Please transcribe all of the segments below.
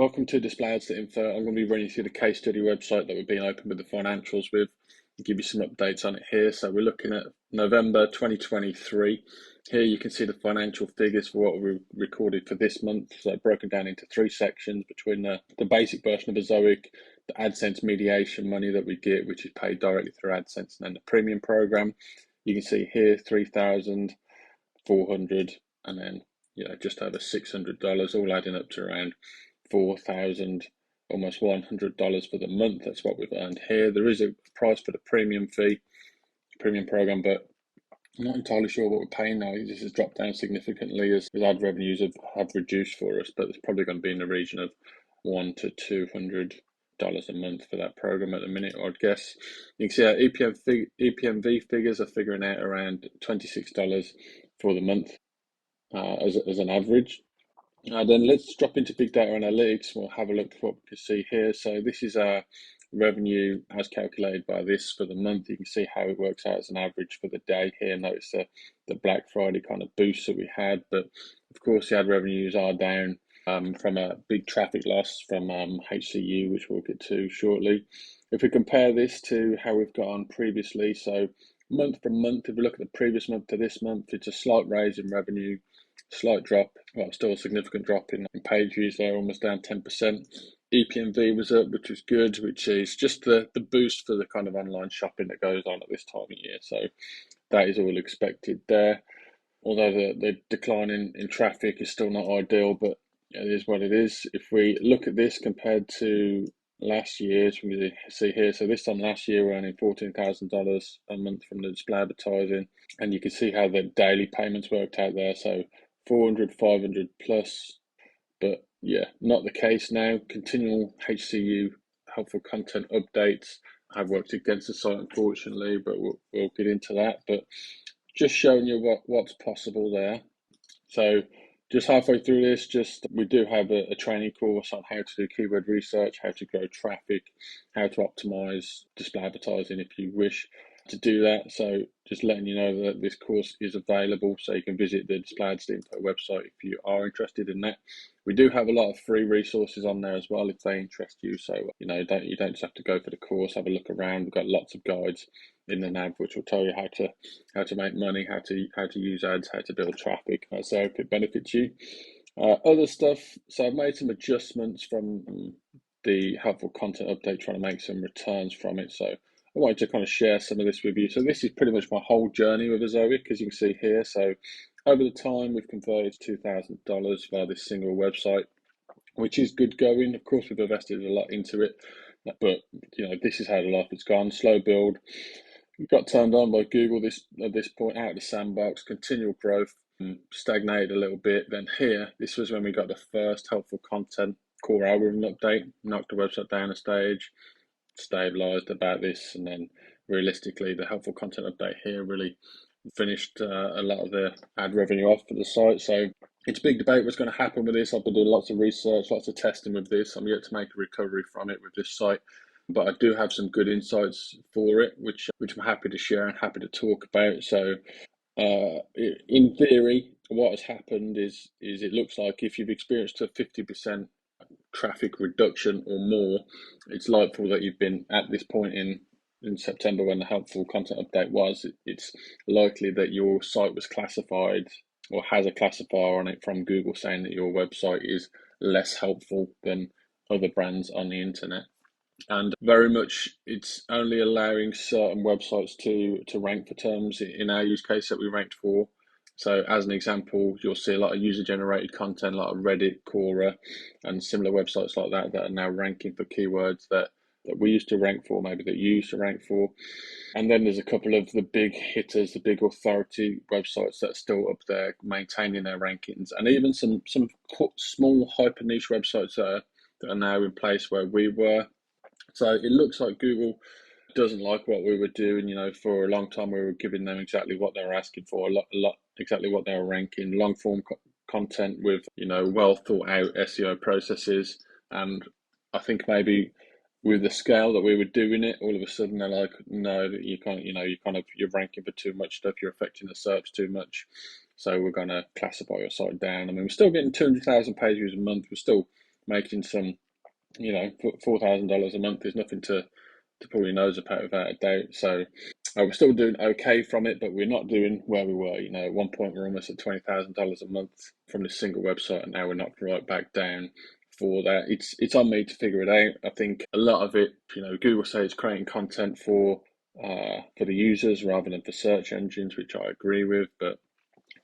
Welcome to Display Ads Info. I'm going to be running through the case study website that we've been open with the financials with and give you some updates on it here. So we're looking at November 2023. Here you can see the financial figures for what we recorded for this month. So broken down into three sections between the basic version of Ezoic, the AdSense mediation money that we get, which is paid directly through AdSense, and then the premium program. You can see here 3,400 and then just over $600, all adding up to around 4,000, almost $100 for the month. That's what we've earned here. There is a price for the premium program, but I'm not entirely sure what we're paying now. This has dropped down significantly as ad revenues have reduced for us, but it's probably going to be in the region of $100 to $200 a month for that program at the minute, I'd guess. You can see our EPMV figures are figuring out around $26 for the month as an average. Then let's drop into big data analytics. We'll have a look at what we can see here. So this is our revenue as calculated by this for the month. You can see how it works out as an average for the day here. Notice the Black Friday kind of boost that we had, but of course the ad revenues are down from a big traffic loss from HCU, which we'll get to shortly. If we compare this to how we've got on previously, so month from month, if we look at the previous month to this month, it's a slight raise in revenue, slight drop, well, still a significant drop in page views there, almost down 10%. EPMV was up, which was good, which is just the boost for the kind of online shopping that goes on at this time of year. So that is all expected there. Although the decline in traffic is still not ideal, but it is what it is. If we look at this compared to last year's, we can see here, so this time last year we're earning $14,000 a month from the display advertising, and you can see how the daily payments worked out there. So 400, 500 plus, but yeah, not the case now. Continual HCU helpful content updates have worked against the site, unfortunately, but we'll get into that. But just showing you what's possible there. So just halfway through this, we do have a training course on how to do keyword research, how to grow traffic, how to optimize display advertising if you wish to do that. So just letting you know that this course is available, so you can visit the Display Ads Info website if you are interested in that. We do have a lot of free resources on there as well if they interest you. So you don't just have to go for the course. Have a look around. We've got lots of guides in the nav which will tell you how to make money, how to use ads, how to build traffic. So if it benefits you. Other stuff. So I've made some adjustments from the helpful content update, trying to make some returns from it. So I wanted to kind of share some of this with you. So this is pretty much my whole journey with Ezoic, as you can see here. So over the time, we've converted $2,000 via this single website, which is good going. Of course, we've invested a lot into it, but this is how the life has gone. Slow build. We got turned on by Google at this point, out of the sandbox, continual growth, stagnated a little bit. Then here, this was when we got the first helpful content core algorithm update, knocked the website down a stage, stabilized about this, and then realistically the helpful content update here really finished a lot of the ad revenue off for the site. So it's a big debate what's going to happen with this. I've been doing lots of research, lots of testing with this. I'm yet to make a recovery from it with this site, but I do have some good insights for it, which I'm happy to share and happy to talk about. So in theory, what has happened is it looks like if you've experienced a 50% traffic reduction or more, it's likely that you've been at this point in September when the helpful content update was, it's likely that your site was classified or has a classifier on it from Google saying that your website is less helpful than other brands on the internet. And very much it's only allowing certain websites to rank for terms in our use case that we ranked for. So as an example, you'll see a lot of user-generated content, a lot of Reddit, Quora, and similar websites like that are now ranking for keywords that we used to rank for, maybe that you used to rank for. And then there's a couple of the big hitters, the big authority websites that are still up there maintaining their rankings. And even some small hyper niche websites that are now in place where we were. So it looks like Google doesn't like what we were doing. For a long time we were giving them exactly what they were asking for, a lot exactly what they were ranking, long form content with well thought out SEO processes. And I think maybe with the scale that we were doing it, all of a sudden they're like, no, you can't, you're ranking for too much stuff, you're affecting the SERPs too much, so we're going to classify your site down. I mean, we're still getting 200,000 page views a month, we're still making some, $4,000 a month is nothing to pull your nose up at without a doubt. So we're still doing okay from it, but we're not doing where we were. At one point we're almost at $20,000 a month from this single website, and now we're knocked right back down for that. It's on me to figure it out. I think a lot of it, Google says it's creating content for the users rather than for search engines, which I agree with, but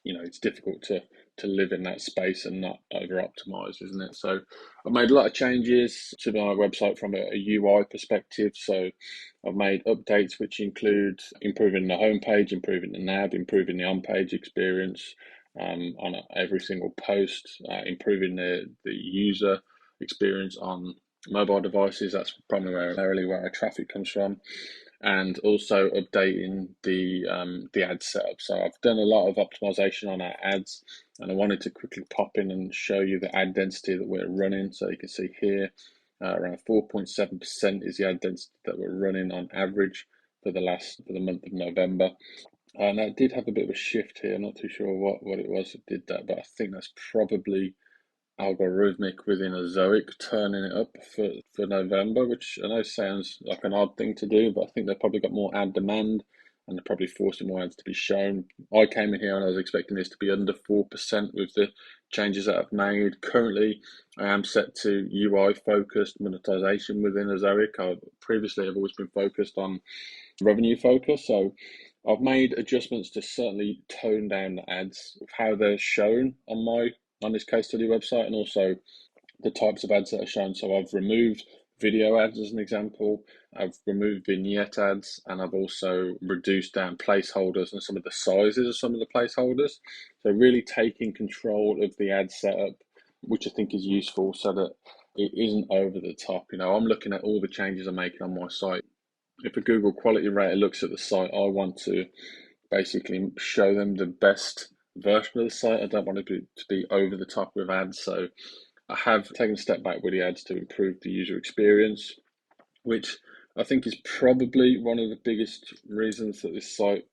it's difficult to live in that space and not over optimize, isn't it? So I've made a lot of changes to my website from a UI perspective. So I've made updates which include improving the homepage, improving the nav, improving the on-page experience on every single post, improving the user experience on mobile devices. That's primarily where our traffic comes from, and also updating the ad setup. So I've done a lot of optimization on our ads, and I wanted to quickly pop in and show you the ad density that we're running. So you can see here, around 4.7% is the ad density that we're running on average for the month of November. And I did have a bit of a shift here. I'm not too sure what it was that did that, but I think that's probably algorithmic within Ezoic turning it up for November, which I know sounds like an odd thing to do, but I think they've probably got more ad demand and they're probably forcing more ads to be shown. I came in here and I was expecting this to be under 4% with the changes that I've made. Currently, I am set to UI focused monetization within Ezoic. Previously, I've always been focused on revenue focus. So I've made adjustments to certainly tone down the ads of how they're shown on this case study website, and also the types of ads that are shown. So I've removed video ads as an example, I've removed vignette ads, and I've also reduced down placeholders and some of the sizes of some of the placeholders. So really taking control of the ad setup, which I think is useful so that it isn't over the top. I'm looking at all the changes I'm making on my site. If a Google quality rater looks at the site, I want to basically show them the best version of the site. I don't want to be over the top with ads. So I have taken a step back with the ads to improve the user experience, which I think is probably one of the biggest reasons that this site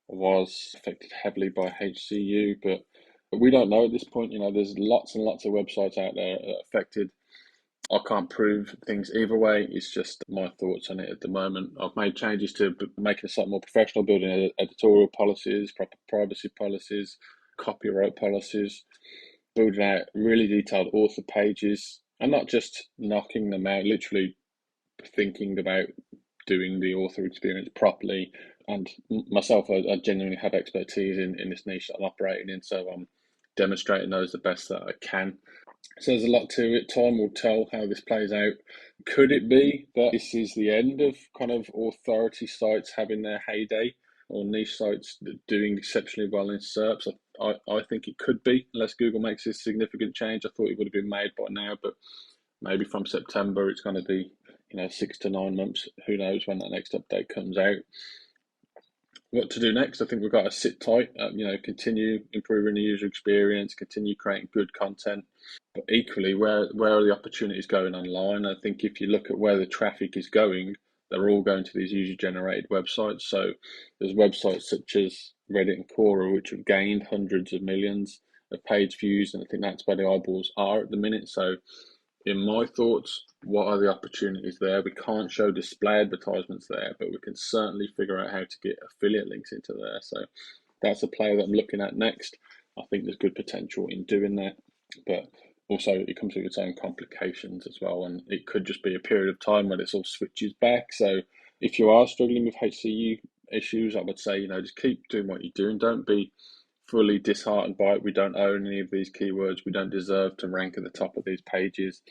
was affected heavily by HCU. But we don't know at this point. There's lots and lots of websites out there affected. I can't prove things either way. It's just my thoughts on it at the moment. I've made changes to making the site more professional, building editorial policies, proper privacy policies, copyright policies, building out really detailed author pages, and not just knocking them out, literally thinking about doing the author experience properly. And myself, I genuinely have expertise in this niche that I'm operating in, so I'm demonstrating those the best that I can. So there's a lot to it. Time will tell how this plays out. Could it be that this is the end of kind of authority sites having their heyday, or niche sites doing exceptionally well in SERPs? I think it could be, unless Google makes this significant change. I thought it would have been made by now, but maybe from September it's going to be 6 to 9 months. Who knows when that next update comes out. What to do next? I think we've got to sit tight, continue improving the user experience, continue creating good content. But equally, where are the opportunities going online? I think if you look at where the traffic is going, they're all going to these user-generated websites. So there's websites such as Reddit and Quora, which have gained hundreds of millions of page views, and I think that's where the eyeballs are at the minute. So in my thoughts, what are the opportunities there? We can't show display advertisements there, but we can certainly figure out how to get affiliate links into there. So that's a player that I'm looking at next. I think there's good potential in doing that, but also it comes with its own complications as well, and it could just be a period of time when this all switches back. So if you are struggling with HCU issues, I would say, just keep doing what you're doing. Don't be fully disheartened by it. We don't own any of these keywords. We don't deserve to rank at the top of these pages.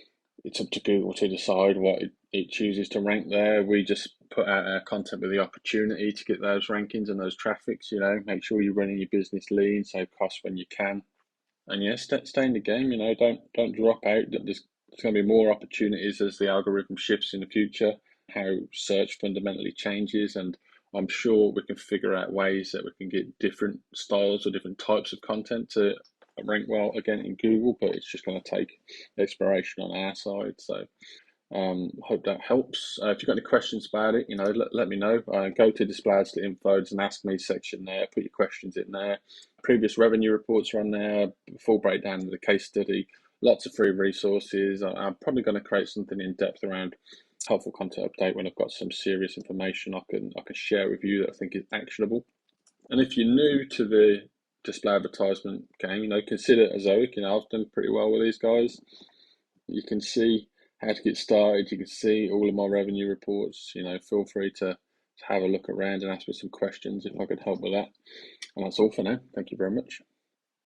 It's up to Google to decide what it chooses to rank there. We just put out our content with the opportunity to get those rankings and those traffics. Make sure you're running your business lean, save costs when you can, and stay in the game. Don't drop out. There's going to be more opportunities as the algorithm shifts in the future, how search fundamentally changes, and I'm sure we can figure out ways that we can get different styles or different types of content to rank well again in Google, but it's just going to take exploration on our side. So hope that helps. If you've got any questions about it, let me know. Go to display ads to info, there's an ask me section there, put your questions in there. Previous revenue reports are on there, full breakdown of the case study, lots of free resources. I'm probably going to create something in depth around helpful content update when I've got some serious information I can share with you that I think is actionable. And if you're new to the display advertisement game, consider Ezoic. I've done pretty well with these guys. You can see how to get started. You can see all of my revenue reports. Feel free to have a look around and ask me some questions if I could help with that. And that's all for now. Thank you very much.